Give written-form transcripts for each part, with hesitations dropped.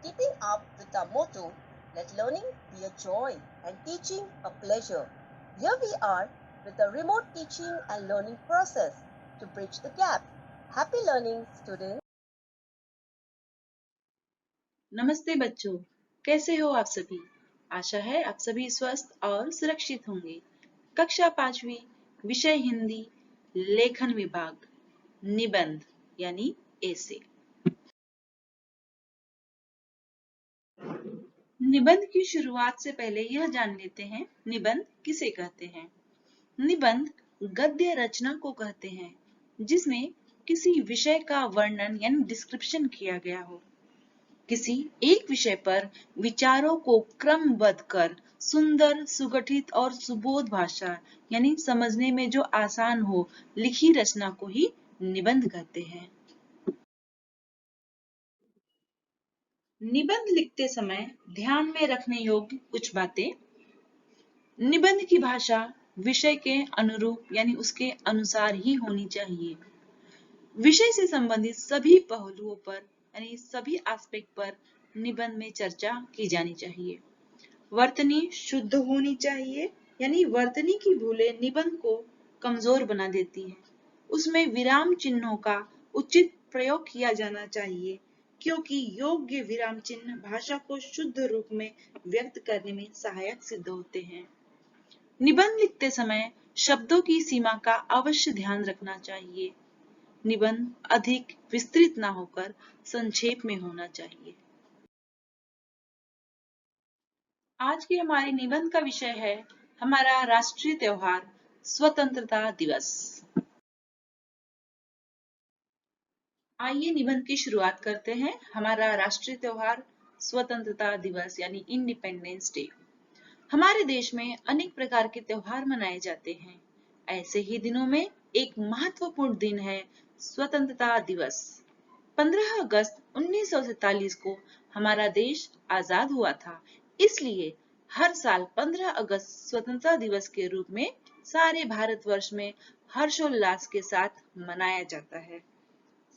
keeping up with our motto, let learning be a joy and teaching a pleasure. Here we are with a remote teaching and learning process to bridge the gap. Happy learning, students. नमस्ते बच्चों, कैसे हो आप सभी? आशा है आप सभी स्वस्थ और सुरक्षित होंगे। कक्षा 5वीं, विषय हिंदी, लेखन विभाग, निबंध यानी एसे। निबंध की शुरुआत से पहले यह जान लेते हैं निबंध किसे कहते हैं। निबंध गद्य रचना को कहते हैं जिसमें किसी विषय का वर्णन यानी डिस्क्रिप्शन किया गया हो। किसी एक विषय पर विचारों को क्रमबद्ध कर सुंदर, सुगठित और सुबोध भाषा यानी समझने में जो आसान हो लिखी रचना को ही निबंध कहते हैं। निबंध लिखते समय ध्यान में रखने योग्य कुछ बातें। निबंध की भाषा विषय के अनुरूप यानी उसके अनुसार ही होनी चाहिए। विषय से संबंधित सभी पहलुओं पर यानी सभी एस्पेक्ट पर निबंध में चर्चा की जानी चाहिए। वर्तनी शुद्ध होनी चाहिए यानी वर्तनी की भूलें निबंध को कमजोर बना देती हैं। उसमें विराम चिन्हों का उचित प्रयोग किया जाना चाहिए क्योंकि योग्य विराम चिन्ह भाषा को शुद्ध रूप में व्यक्त करने में सहायक सिद्ध होते हैं। निबंध लिखते समय शब्दों की सीमा का अवश्य ध्यान रखना चाहिए। निबंध अधिक विस्तृत ना होकर संक्षेप में होना चाहिए। आज के हमारे निबंध का विषय है हमारा राष्ट्रीय त्योहार स्वतंत्रता दिवस। आइए निबंध की शुरुआत करते हैं। हमारा राष्ट्रीय त्योहार स्वतंत्रता दिवस यानी इंडिपेंडेंस डे। हमारे देश में अनेक प्रकार के त्योहार मनाए जाते हैं। ऐसे ही दिनों में एक महत्वपूर्ण दिन है स्वतंत्रता दिवस। 15 अगस्त 1947 को हमारा देश आजाद हुआ था, इसलिए हर साल 15 अगस्त स्वतंत्रता दिवस के रूप में सारे भारतवर्ष में हर्षोल्लास के साथ मनाया जाता है।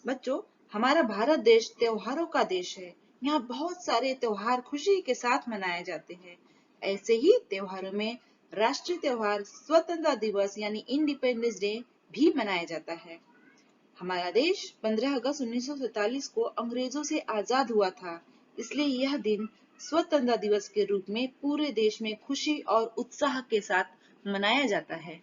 बच्चों, हमारा भारत देश त्योहारों का देश है। यहाँ बहुत सारे त्योहार खुशी के साथ मनाए जाते हैं। ऐसे ही त्योहारों में राष्ट्रीय त्योहार स्वतंत्रता दिवस यानी इंडिपेंडेंस डे भी मनाया जाता है। हमारा देश 15 अगस्त 1947 को अंग्रेजों से आजाद हुआ था, इसलिए यह दिन स्वतंत्रता दिवस के रूप में पूरे देश में खुशी और उत्साह के साथ मनाया जाता है।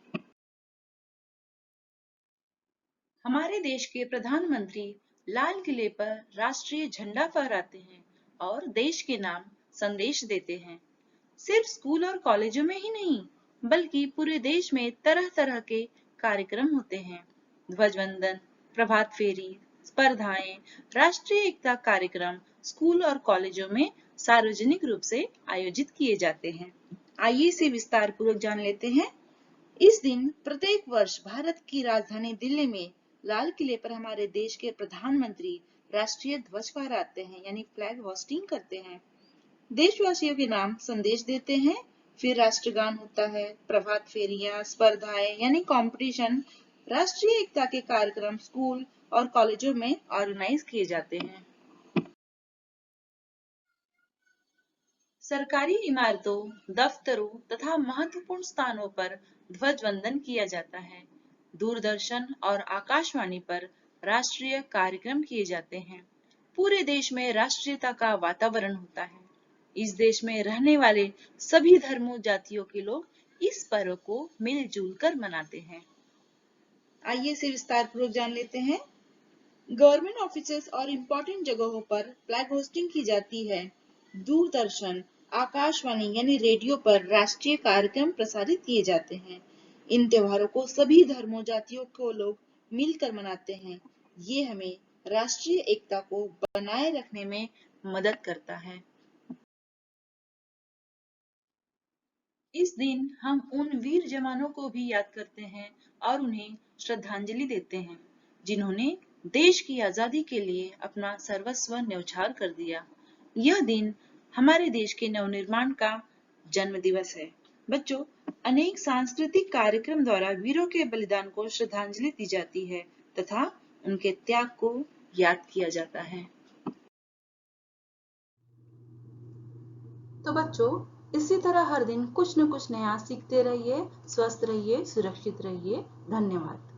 हमारे देश के प्रधानमंत्री लाल किले पर राष्ट्रीय झंडा फहराते हैं और देश के नाम संदेश देते हैं। सिर्फ स्कूल और कॉलेजों में ही नहीं, बल्कि पूरे देश में तरह तरह के कार्यक्रम होते हैं। ध्वजवंदन, प्रभात फेरी, स्पर्धाएं, राष्ट्रीय एकता कार्यक्रम स्कूल और कॉलेजों में सार्वजनिक रूप से आयोजित किए जाते हैं। आइए इसे विस्तार पूर्वक जान लेते हैं। इस दिन प्रत्येक वर्ष भारत की राजधानी दिल्ली में लाल किले पर हमारे देश के प्रधानमंत्री राष्ट्रीय ध्वज फहराते हैं यानी फ्लैग होस्टिंग करते हैं। देशवासियों के नाम संदेश देते हैं, फिर राष्ट्रगान होता है, प्रभात फेरियां, स्पर्धाएं यानी कंपटीशन, राष्ट्रीय एकता के कार्यक्रम स्कूल और कॉलेजों में ऑर्गेनाइज किए जाते हैं। सरकारी इमारतों, दफ्तरों तथा महत्वपूर्ण स्थानों पर ध्वजवंदन किया जाता है। दूरदर्शन और आकाशवाणी पर राष्ट्रीय कार्यक्रम किए जाते हैं। पूरे देश में राष्ट्रीयता का वातावरण होता है। इस देश में रहने वाले सभी धर्मों जातियों के लोग इस पर्व को मिलजुल कर मनाते हैं। आइए इसे विस्तार पूर्वक जान लेते हैं। गवर्नमेंट ऑफिसेस और इम्पोर्टेंट जगहों पर फ्लैग होस्टिंग की जाती है। दूरदर्शन, आकाशवाणी यानी रेडियो पर राष्ट्रीय कार्यक्रम प्रसारित किए जाते हैं। इन त्योहारों को सभी धर्मों जातियों को लोग मिलकर मनाते हैं। ये हमें राष्ट्रीय एकता को बनाए रखने में मदद करता है। इस दिन हम उन वीर जवानों को भी याद करते हैं और उन्हें श्रद्धांजलि देते हैं जिन्होंने देश की आजादी के लिए अपना सर्वस्व न्यौछावर कर दिया। यह दिन हमारे देश के नवनिर्माण का जन्म दिवस है। बच्चों, अनेक सांस्कृतिक कार्यक्रम द्वारा वीरों के बलिदान को श्रद्धांजलि दी जाती है तथा उनके त्याग को याद किया जाता है। तो बच्चों, इसी तरह हर दिन कुछ न कुछ नया सीखते रहिए, स्वस्थ रहिए, सुरक्षित रहिए। धन्यवाद।